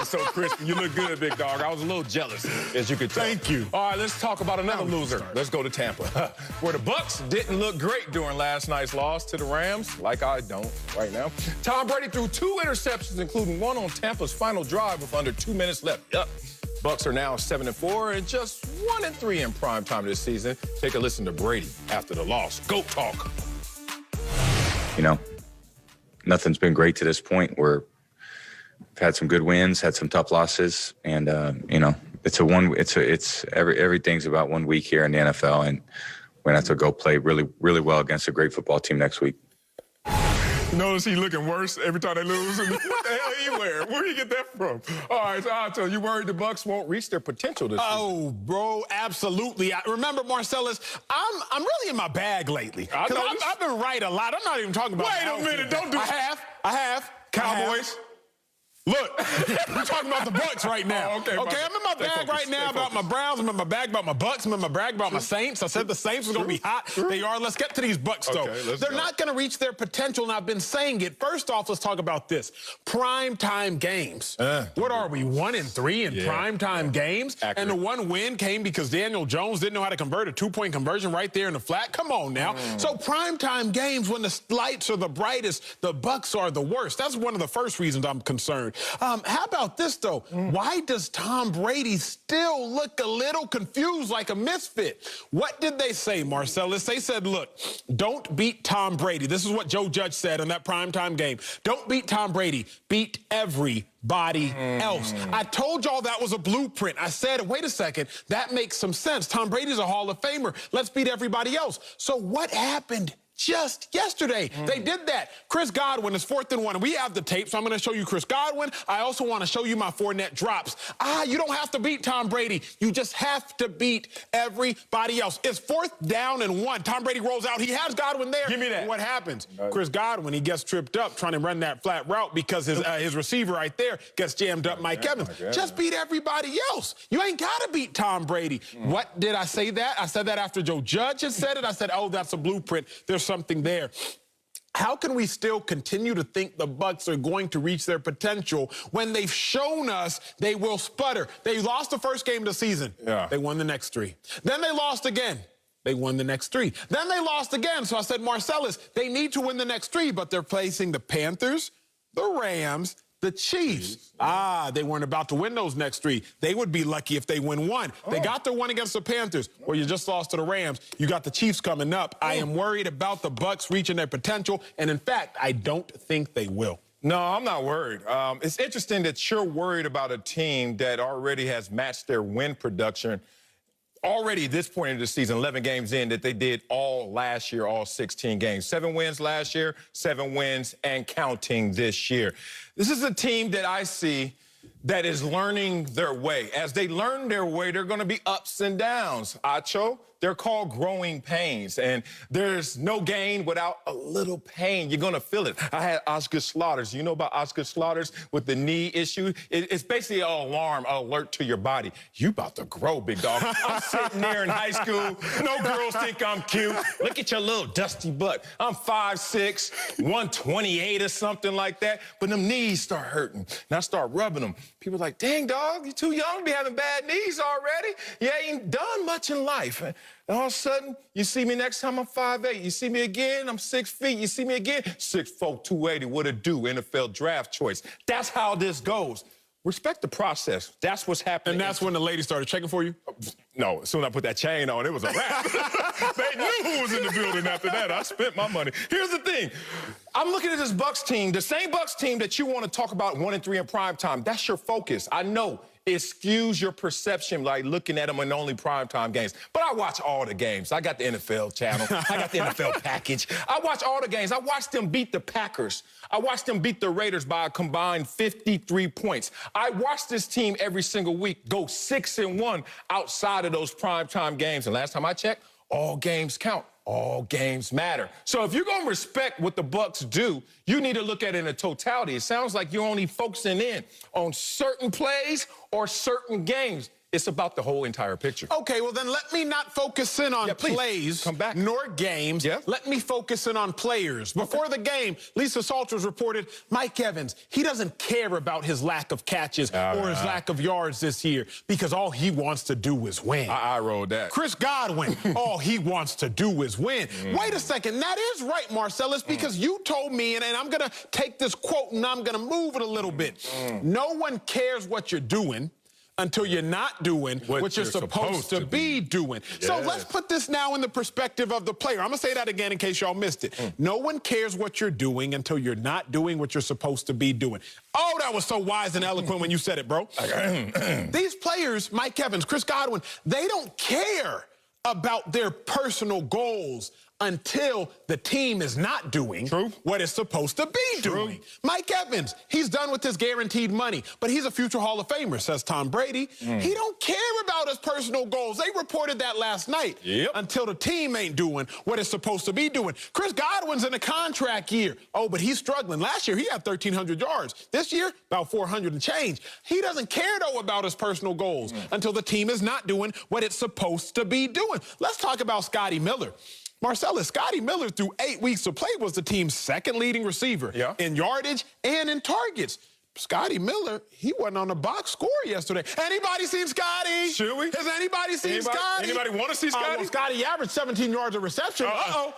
so crispy. You look good, big dog. I was a little jealous, as you could tell. Thank you. All right, let's talk about another loser. Let's go to Tampa, where the Bucs didn't look great during last night's loss to the Rams, like I don't right now. Tom Brady threw 2 interceptions, including one on Tampa's final drive with under 2 minutes left. Yup. Bucs are now 7-4 and just 1-3 in prime time this season. Take a listen to Brady after the loss. Goat talk. You know, nothing's been great to this point. We've had some good wins, had some tough losses, and you know, everything's about 1 week here in the NFL, and we're gonna have to go play really, really well against a great football team next week. Notice he's looking worse every time they lose. What the hell he wearing? Where do you get that from? All right, so I'll tell you, worried the Bucs won't reach their potential this season? Oh, bro, absolutely. Remember, Marcellus, I'm really in my bag lately. Because I've been right a lot. I'm not even talking about. Wait a minute, don't do. I have. Cowboys. Look, we're talking about the Bucs right now. Oh, okay, I'm in my bag right now about my Browns. I'm in my bag about my Bucs. I'm in my bag about my Saints. I said the Saints was going to be hot. They are. Let's get to these Bucs, though. Okay, They're not going to reach their potential, and I've been saying it. First off, let's talk about this. Prime-time games. What are we, 1-3 in prime-time games? Accurate. And the one win came because Daniel Jones didn't know how to convert a 2-point conversion right there in the flat. Come on now. So prime-time games, when the lights are the brightest, the Bucs are the worst. That's one of the first reasons I'm concerned. How about this, though? Why does Tom Brady still look a little confused, like a misfit? What did they say, Marcellus? They said, look, don't beat Tom Brady. This is what Joe Judge said on that primetime game. Don't beat Tom Brady. Beat everybody else. I told y'all that was a blueprint. I said, wait a second, that makes some sense. Tom Brady's a Hall of Famer. Let's beat everybody else. So what happened just yesterday? They did that. Chris Godwin is 4th and 1, and we have the tape, so I'm going to show you Chris Godwin. I also want to show you my 4 net drops. You don't have to beat Tom Brady. You just have to beat everybody else. It's 4th down and 1. Tom Brady rolls out. He has Godwin there. Give me that. What happens? Chris Godwin, he gets tripped up trying to run that flat route because his receiver right there gets jammed up, Mike Evans. Just beat everybody else. You ain't got to beat Tom Brady. What did I say that? I said that after Joe Judge had said it. I said, oh, that's a blueprint. There's something there. How can we still continue to think the Bucs are going to reach their potential when they've shown us they will sputter? They lost the first game of the season. They won the next 3. Then they lost again. They won the next 3. Then they lost again. So I said, Marcellus, they need to win the next 3, but they're facing the Panthers, the Rams, the Chiefs. They weren't about to win those next 3. They would be lucky if they win 1. They got their 1 against the Panthers, or you just lost to the Rams. You got the Chiefs coming up. I am worried about the Bucs reaching their potential, and in fact, I don't think they will. No, I'm not worried. It's interesting that you're worried about a team that already has matched their win production already at this point in the season, 11 games in, that they did all last year, all 16 games. 7 wins last year, 7 wins and counting this year. This is a team that I see that is learning their way. As they learn their way, they're going to be ups and downs. Acho, they're called growing pains, and there's no gain without a little pain. You're going to feel it. I had Oscar Slaughters. You know about Oscar Slaughters with the knee issue? It's basically an alarm, alert to your body. You about to grow, big dog. I'm sitting there in high school. No girls think I'm cute. Look at your little dusty butt. I'm 5'6", 128 or something like that, but them knees start hurting, and I start rubbing them. People are like, dang, dog, you're too young to be having bad knees already. You ain't done much in life. And all of a sudden, you see me next time, I'm 5'8". You see me again, I'm 6 feet. You see me again, 6'4", 280. What it do? NFL draft choice. That's how this goes. Respect the process. That's what's happening. And that's when the lady started checking for you? No, as soon as I put that chain on, it was a wrap. They knew who was in the building after that. I spent my money. Here's the thing. I'm looking at this Bucs team, the same Bucs team that you want to talk about 1-3 in prime time. That's your focus. I know it skews your perception, like looking at them in only primetime games. But I watch all the games. I got the NFL channel. I got the NFL package. I watch all the games. I watched them beat the Packers. I watched them beat the Raiders by a combined 53 points. I watch this team every single week go 6-1 outside of those primetime games. And last time I checked, all games count. All games matter. So if you're going to respect what the Bucs do, you need to look at it in a totality. It sounds like you're only focusing in on certain plays or certain games. It's about the whole entire picture. Okay, well, then let me not focus in on plays nor games. Yeah. Let me focus in on players. Before the game, Lisa Salters reported Mike Evans, he doesn't care about his lack of catches or his lack of yards this year because all he wants to do is win. I rolled that. Chris Godwin, all he wants to do is win. Wait a second, that is right, Marcellus, because you told me, and I'm going to take this quote and I'm going to move it a little bit. No one cares what you're doing until you're not doing what you're supposed to be doing. Yes. So let's put this now in the perspective of the player. I'm going to say that again in case y'all missed it. No one cares what you're doing until you're not doing what you're supposed to be doing. Oh, that was so wise and eloquent when you said it, bro. These players, Mike Evans, Chris Godwin, they don't care about their personal goals until the team is not doing what it's supposed to be doing. Mike Evans, he's done with his guaranteed money, but he's a future Hall of Famer, says Tom Brady. He don't care about his personal goals. They reported that last night until the team ain't doing what it's supposed to be doing. Chris Godwin's in a contract year. Oh, but he's struggling. Last year, he had 1,300 yards. This year, about 400 and change. He doesn't care, though, about his personal goals until the team is not doing what it's supposed to be doing. Let's talk about Scotty Miller. Marcellus, Scotty Miller, through 8 weeks of play, was the team's second leading receiver in yardage and in targets. Scotty Miller, he wasn't on the box score yesterday. Anybody seen Scotty? Should we? Has anybody seen Scotty? Anybody want to see Scotty? Well, Scotty averaged 17 yards of reception. Hello.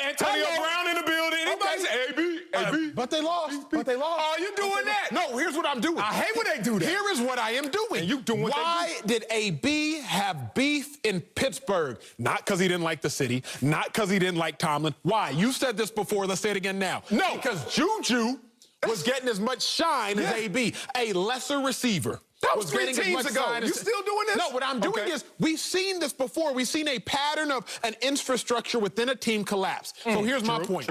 Antonio Brown in the building. Anybody say AB? But they lost. But they lost. Oh, you doing that? No, here's what I'm doing. I hate when they do that. Here is what I am doing. And you doing what Why did AB have beef in Pittsburgh? Not because he didn't like the city. Not because he didn't like Tomlin. Why? You said this before. Let's say it again now. No. Because Juju was getting as much shine as AB, a lesser receiver. That was 3 teams ago. You still doing this? No, what I'm doing is, we've seen this before. We've seen a pattern of an infrastructure within a team collapse. So here's my point.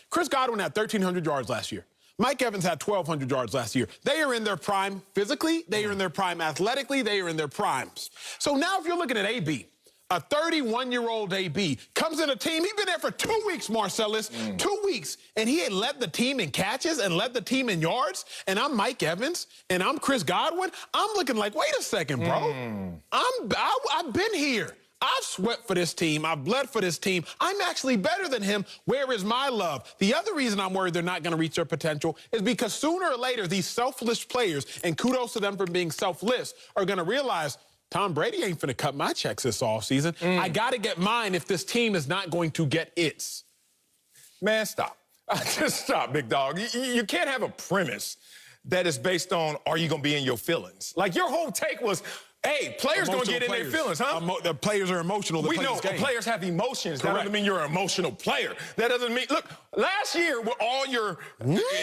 Chris Godwin had 1,300 yards last year. Mike Evans had 1,200 yards last year. They are in their prime physically. They are in their prime athletically. They are in their primes. So now if you're looking at AB, a 31-year-old AB comes in a team. He's been there for 2 weeks, Marcellus. 2 weeks. And he had led the team in catches and led the team in yards. And I'm Mike Evans and I'm Chris Godwin. I'm looking like, wait a second, bro. I've been here. I've sweat for this team. I've bled for this team. I'm actually better than him. Where is my love? The other reason I'm worried they're not going to reach their potential is because sooner or later, these selfless players, and kudos to them for being selfless, are going to realize Tom Brady ain't finna cut my checks this offseason. I got to get mine if this team is not going to get its. Man, stop. Just stop, big dog. You can't have a premise that is based on, are you going to be in your feelings? Like, your whole take was, hey, players going to get in their feelings, huh? The players are emotional. We know players have emotions. That doesn't mean you're an emotional player. That doesn't mean, look, last year with all your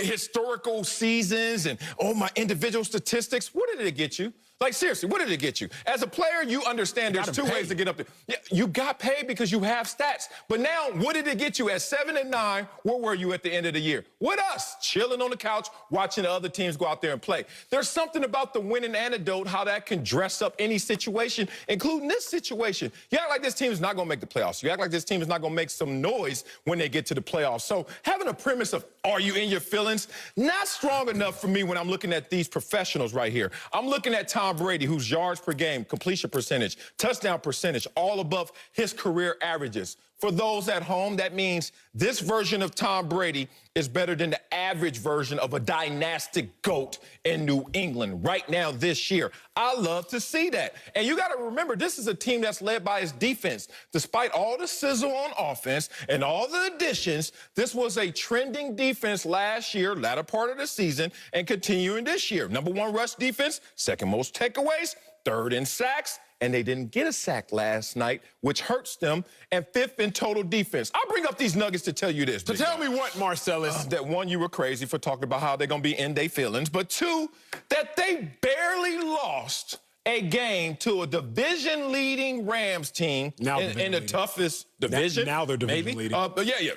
historical seasons and my individual statistics, what did it get you? Like, seriously, what did it get you? As a player, you understand there's 2 ways to get up there. Yeah, you got paid because you have stats. But now, what did it get you? At 7-9, where were you at the end of the year? With us, chilling on the couch, watching the other teams go out there and play. There's something about the winning antidote, how that can dress up any situation, including this situation. You act like this team is not going to make the playoffs. You act like this team is not going to make some noise when they get to the playoffs. So having a premise of, are you in your feelings? Not strong enough for me when I'm looking at these professionals right here. I'm looking at Tom Brady, whose yards per game, completion percentage, touchdown percentage, all above his career averages. For those at home, that means this version of Tom Brady is better than the average version of a dynastic GOAT in New England right now this year. I love to see that. And you got to remember, this is a team that's led by its defense. Despite all the sizzle on offense and all the additions, this was a trending defense last year, latter part of the season, and continuing this year. #1 rush defense, second most takeaways, third in sacks, and they didn't get a sack last night, which hurts them, and 5th in total defense. I'll bring up these nuggets to tell you this. To tell me what, Marcellus? That 1, you were crazy for talking about how they're going to be in their feelings, but 2, that they barely lost a game to a division-leading Rams team in the toughest division. Now they're division-leading.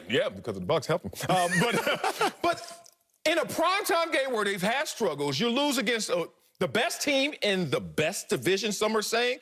Yeah, because the Bucs help them. But in a primetime game where they've had struggles, you lose against the best team in the best division, some are saying,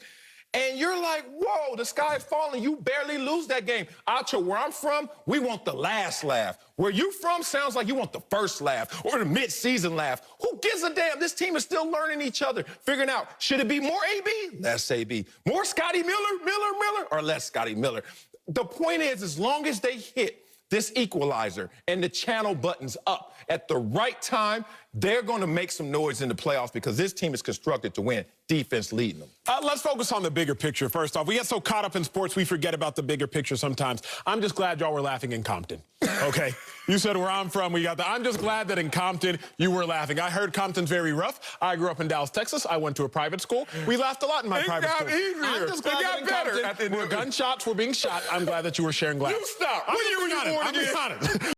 and you're like, whoa, the sky is falling. You barely lose that game. Out to where I'm from, we want the last laugh. Where you from sounds like you want the first laugh or the mid-season laugh. Who gives a damn? This team is still learning each other, figuring out, should it be more AB? Less AB. More Scotty Miller, or less Scotty Miller? The point is, as long as they hit this equalizer and the channel buttons up at the right time, they're going to make some noise in the playoffs because this team is constructed to win. Defense leading them. Let's focus on the bigger picture first off. We get so caught up in sports, we forget about the bigger picture sometimes. I'm just glad y'all were laughing in Compton, okay? You said where I'm from, I'm just glad that in Compton you were laughing. I heard Compton's very rough. I grew up in Dallas, Texas. I went to a private school. We laughed a lot in my private school. I'm just glad that in Compton, where gunshots were being shot, I'm glad that you were sharing glass. You stop. When you were born again?